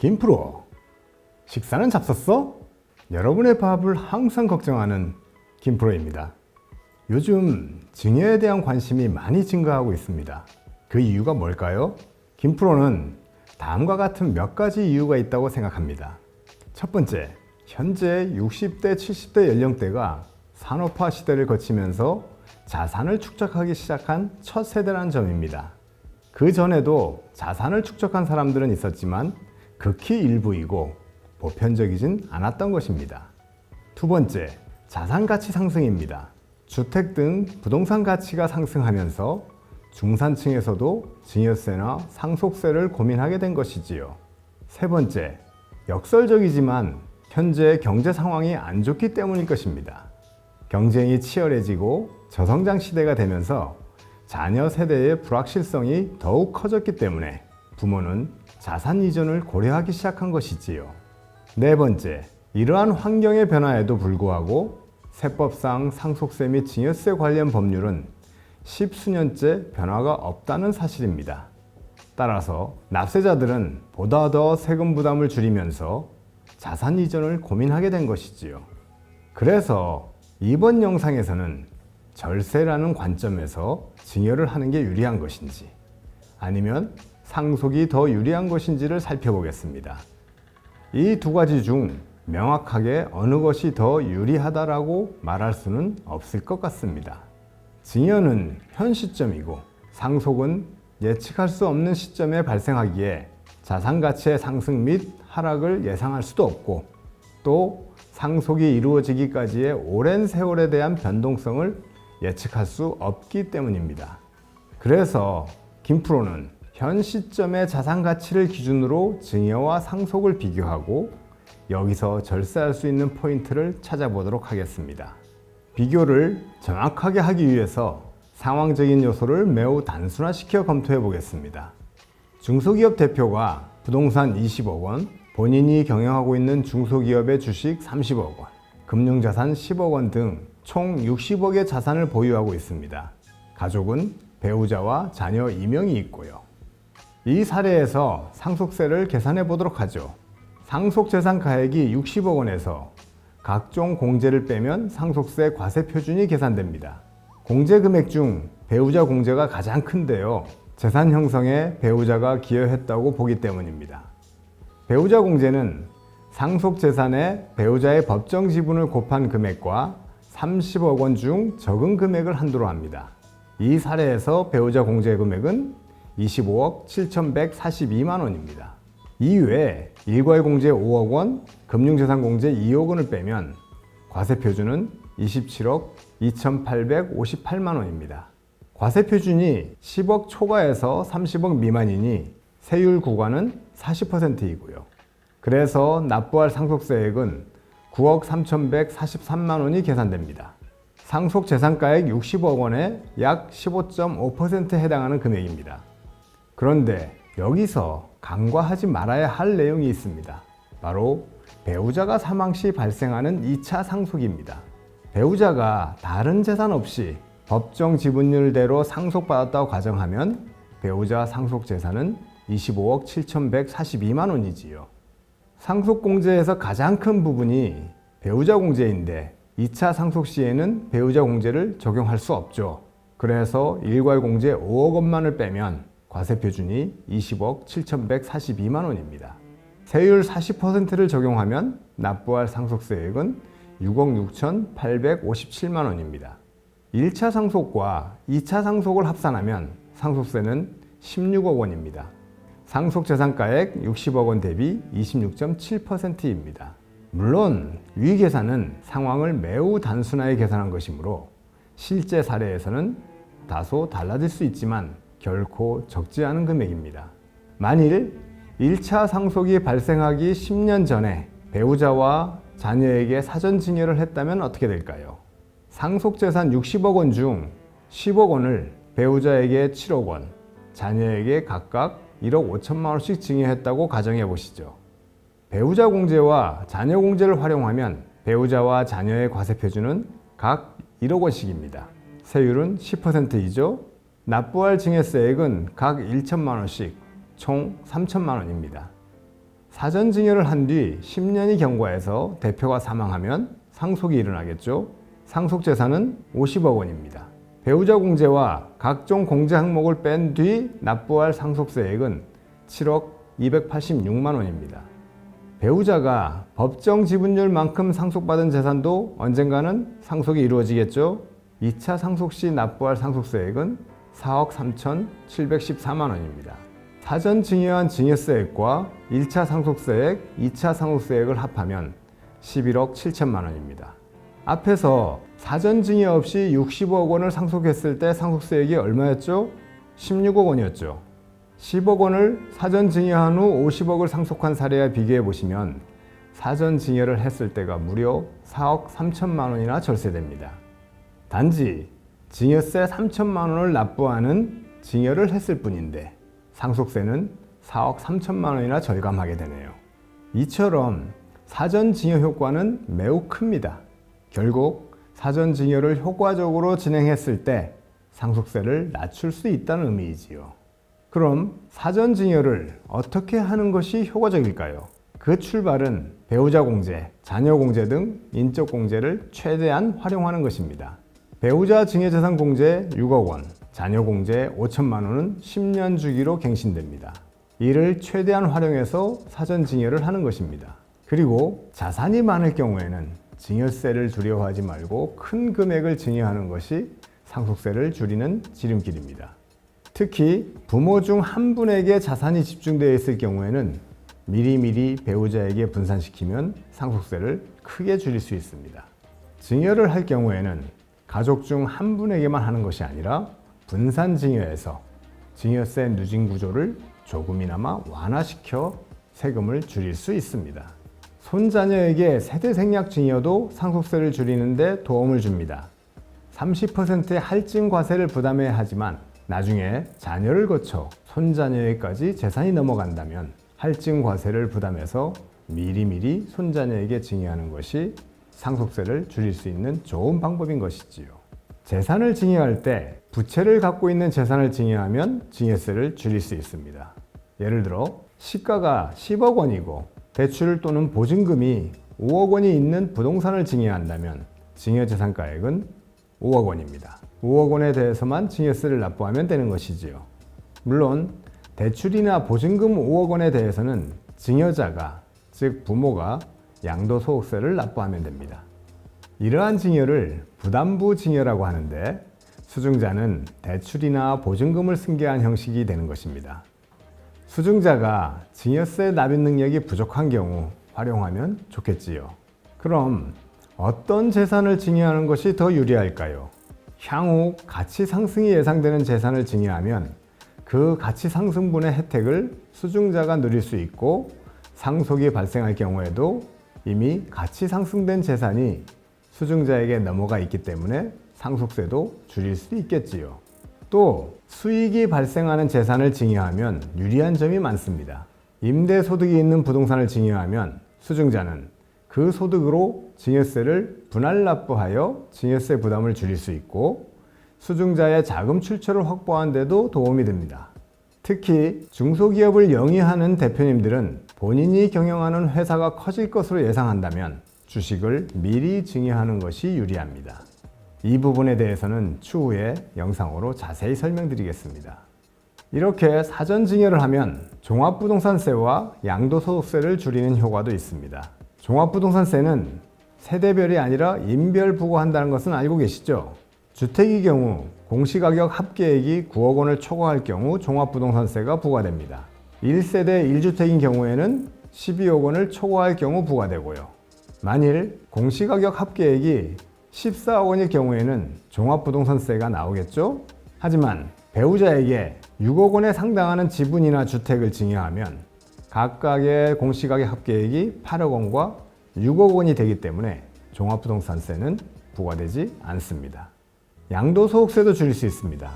김프로, 식사는 잡섰어? 여러분의 밥을 항상 걱정하는 김프로입니다. 요즘 증여에 대한 관심이 많이 증가하고 있습니다. 그 이유가 뭘까요? 김프로는 다음과 같은 몇 가지 이유가 있다고 생각합니다. 첫 번째, 현재 60대, 70대 연령대가 산업화 시대를 거치면서 자산을 축적하기 시작한 첫 세대라는 점입니다. 그 전에도 자산을 축적한 사람들은 있었지만 극히 일부이고 보편적이진 않았던 것입니다. 두 번째, 자산 가치 상승입니다. 주택 등 부동산 가치가 상승하면서 중산층에서도 증여세나 상속세를 고민하게 된 것이지요. 세 번째, 역설적이지만 현재 경제 상황이 안 좋기 때문일 것입니다. 경쟁이 치열해지고 저성장 시대가 되면서 자녀 세대의 불확실성이 더욱 커졌기 때문에 부모는 자산 이전을 고려하기 시작한 것이지요. 네 번째, 이러한 환경의 변화에도 불구하고 세법상 상속세 및 증여세 관련 법률은 십수년째 변화가 없다는 사실입니다. 따라서 납세자들은 보다 더 세금 부담을 줄이면서 자산 이전을 고민하게 된 것이지요. 그래서 이번 영상에서는 절세라는 관점에서 증여를 하는 게 유리한 것인지 아니면 상속이 더 유리한 것인지를 살펴보겠습니다. 이 두 가지 중 명확하게 어느 것이 더 유리하다라고 말할 수는 없을 것 같습니다. 증여는 현 시점이고 상속은 예측할 수 없는 시점에 발생하기에 자산 가치의 상승 및 하락을 예상할 수도 없고 또 상속이 이루어지기까지의 오랜 세월에 대한 변동성을 예측할 수 없기 때문입니다. 그래서 김프로는 현 시점의 자산 가치를 기준으로 증여와 상속을 비교하고 여기서 절세할 수 있는 포인트를 찾아보도록 하겠습니다. 비교를 정확하게 하기 위해서 상황적인 요소를 매우 단순화시켜 검토해 보겠습니다. 중소기업 대표가 부동산 20억 원, 본인이 경영하고 있는 중소기업의 주식 30억 원, 금융자산 10억 원 등 총 60억의 자산을 보유하고 있습니다. 가족은 배우자와 자녀 2명이 있고요. 이 사례에서 상속세를 계산해 보도록 하죠. 상속재산 가액이 60억 원에서 각종 공제를 빼면 상속세 과세 표준이 계산됩니다. 공제 금액 중 배우자 공제가 가장 큰데요. 재산 형성에 배우자가 기여했다고 보기 때문입니다. 배우자 공제는 상속재산에 배우자의 법정 지분을 곱한 금액과 30억 원 중 적은 금액을 한도로 합니다. 이 사례에서 배우자 공제 금액은 25억 7,142만 원입니다. 이외에 일괄 공제 5억 원, 금융재산 공제 2억 원을 빼면 과세 표준은 27억 2,858만 원입니다. 과세 표준이 10억 초과해서 30억 미만이니 세율 구간은 40%이고요. 그래서 납부할 상속세액은 9억 3,143만 원이 계산됩니다. 상속 재산가액 60억 원에 약 15.5%에 해당하는 금액입니다. 그런데 여기서 간과하지 말아야 할 내용이 있습니다. 바로 배우자가 사망 시 발생하는 2차 상속입니다. 배우자가 다른 재산 없이 법정 지분율대로 상속받았다고 가정하면 배우자 상속 재산은 25억 7,142만 원이지요. 상속공제에서 가장 큰 부분이 배우자 공제인데 2차 상속 시에는 배우자 공제를 적용할 수 없죠. 그래서 일괄 공제 5억 원만을 빼면 과세 표준이 20억 7,142만 원입니다. 세율 40%를 적용하면 납부할 상속세액은 6억 6,857만 원입니다. 1차 상속과 2차 상속을 합산하면 상속세는 16억 원입니다. 상속재산가액 60억 원 대비 26.7%입니다. 물론 위 계산은 상황을 매우 단순하게 계산한 것이므로 실제 사례에서는 다소 달라질 수 있지만 결코 적지 않은 금액입니다. 만일 1차 상속이 발생하기 10년 전에 배우자와 자녀에게 사전 증여를 했다면 어떻게 될까요? 상속재산 60억 원 중 10억 원을 배우자에게 7억 원, 자녀에게 각각 1억 5천만 원씩 증여했다고 가정해 보시죠. 배우자 공제와 자녀 공제를 활용하면 배우자와 자녀의 과세 표준은 각 1억 원씩입니다. 세율은 10%이죠. 납부할 증여세액은 각 1천만 원씩 총 3천만 원입니다. 사전 증여를 한 뒤 10년이 경과해서 대표가 사망하면 상속이 일어나겠죠. 상속 재산은 50억 원입니다. 배우자 공제와 각종 공제 항목을 뺀 뒤 납부할 상속세액은 7억 286만 원입니다. 배우자가 법정 지분율만큼 상속받은 재산도 언젠가는 상속이 이루어지겠죠. 2차 상속 시 납부할 상속세액은 4억 3,714만 원입니다. 사전 증여한 증여세액과 1차 상속세액, 2차 상속세액을 합하면 11억 7천만 원입니다. 앞에서 사전 증여 없이 60억 원을 상속했을 때 상속세액이 얼마였죠? 16억 원이었죠. 10억 원을 사전 증여한 후 50억을 상속한 사례와 비교해 보시면 사전 증여를 했을 때가 무려 4억 3천만 원이나 절세됩니다. 단지 증여세 3천만 원을 납부하는 증여를 했을 뿐인데 상속세는 4억 3천만 원이나 절감하게 되네요. 이처럼 사전 증여 효과는 매우 큽니다. 결국 사전 증여를 효과적으로 진행했을 때 상속세를 낮출 수 있다는 의미이지요. 그럼 사전 증여를 어떻게 하는 것이 효과적일까요? 그 출발은 배우자 공제, 자녀 공제 등 인적 공제를 최대한 활용하는 것입니다. 배우자 증여재산 공제 6억 원, 자녀 공제 5천만 원은 10년 주기로 갱신됩니다. 이를 최대한 활용해서 사전 증여를 하는 것입니다. 그리고 자산이 많을 경우에는 증여세를 두려워하지 말고 큰 금액을 증여하는 것이 상속세를 줄이는 지름길입니다. 특히 부모 중 한 분에게 자산이 집중되어 있을 경우에는 미리미리 배우자에게 분산시키면 상속세를 크게 줄일 수 있습니다. 증여를 할 경우에는 가족 중 한 분에게만 하는 것이 아니라 분산 증여해서 증여세 누진 구조를 조금이나마 완화시켜 세금을 줄일 수 있습니다. 손자녀에게 세대 생략 증여도 상속세를 줄이는 데 도움을 줍니다. 30%의 할증 과세를 부담해야 하지만 나중에 자녀를 거쳐 손자녀에게까지 재산이 넘어간다면 할증 과세를 부담해서 미리미리 손자녀에게 증여하는 것이 상속세를 줄일 수 있는 좋은 방법인 것이지요. 재산을 증여할 때 부채를 갖고 있는 재산을 증여하면 증여세를 줄일 수 있습니다. 예를 들어 시가가 10억 원이고 대출 또는 보증금이 5억 원이 있는 부동산을 증여한다면 증여재산가액은 5억 원입니다. 5억 원에 대해서만 증여세를 납부하면 되는 것이지요. 물론 대출이나 보증금 5억 원에 대해서는 증여자가, 즉 부모가 양도소득세를 납부하면 됩니다. 이러한 증여를 부담부 증여라고 하는데 수증자는 대출이나 보증금을 승계한 형식이 되는 것입니다. 수증자가 증여세 납입 능력이 부족한 경우 활용하면 좋겠지요. 그럼 어떤 재산을 증여하는 것이 더 유리할까요? 향후 가치 상승이 예상되는 재산을 증여하면 그 가치 상승분의 혜택을 수증자가 누릴 수 있고 상속이 발생할 경우에도 이미 가치 상승된 재산이 수증자에게 넘어가 있기 때문에 상속세도 줄일 수 있겠지요. 또 수익이 발생하는 재산을 증여하면 유리한 점이 많습니다. 임대소득이 있는 부동산을 증여하면 수증자는 그 소득으로 증여세를 분할 납부하여 증여세 부담을 줄일 수 있고 수증자의 자금 출처를 확보하는 데도 도움이 됩니다. 특히 중소기업을 영위하는 대표님들은 본인이 경영하는 회사가 커질 것으로 예상한다면 주식을 미리 증여하는 것이 유리합니다. 이 부분에 대해서는 추후에 영상으로 자세히 설명드리겠습니다. 이렇게 사전 증여를 하면 종합부동산세와 양도소득세를 줄이는 효과도 있습니다. 종합부동산세는 세대별이 아니라 인별 부과한다는 것은 알고 계시죠? 주택의 경우 공시가격 합계액이 9억 원을 초과할 경우 종합부동산세가 부과됩니다. 1세대 1주택인 경우에는 12억 원을 초과할 경우 부과되고요. 만일 공시가격 합계액이 14억 원일 경우에는 종합부동산세가 나오겠죠? 하지만 배우자에게 6억 원에 상당하는 지분이나 주택을 증여하면 각각의 공시가격 합계액이 8억 원과 6억 원이 되기 때문에 종합부동산세는 부과되지 않습니다. 양도소득세도 줄일 수 있습니다.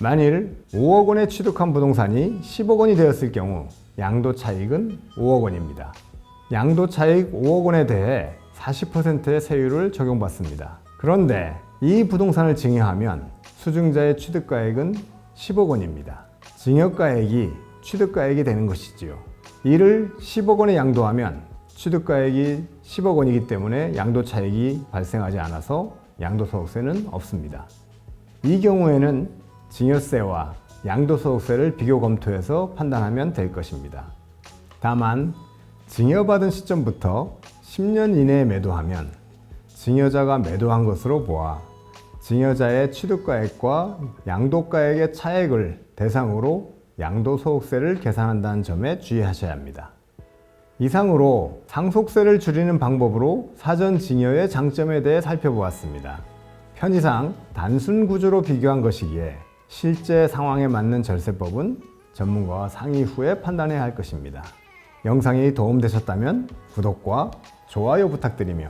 만일 5억 원에 취득한 부동산이 10억 원이 되었을 경우 양도차익은 5억 원입니다. 양도차익 5억 원에 대해 40%의 세율을 적용받습니다. 그런데 이 부동산을 증여하면 수증자의 취득가액은 10억 원입니다. 증여가액이 취득가액이 되는 것이지요. 이를 10억 원에 양도하면 취득가액이 10억 원이기 때문에 양도 차익이 발생하지 않아서 양도소득세는 없습니다. 이 경우에는 증여세와 양도소득세를 비교 검토해서 판단하면 될 것입니다. 다만 증여받은 시점부터 10년 이내에 매도하면 증여자가 매도한 것으로 보아 증여자의 취득가액과 양도가액의 차액을 대상으로 양도소득세를 계산한다는 점에 주의하셔야 합니다. 이상으로 상속세를 줄이는 방법으로 사전 증여의 장점에 대해 살펴보았습니다. 편의상 단순 구조로 비교한 것이기에 실제 상황에 맞는 절세법은 전문가와 상의 후에 판단해야 할 것입니다. 영상이 도움되셨다면 구독과 좋아요 부탁드리며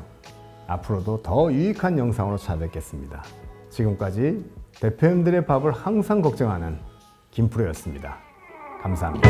앞으로도 더 유익한 영상으로 찾아뵙겠습니다. 지금까지 대표님들의 밥을 항상 걱정하는 김프로였습니다. 감사합니다.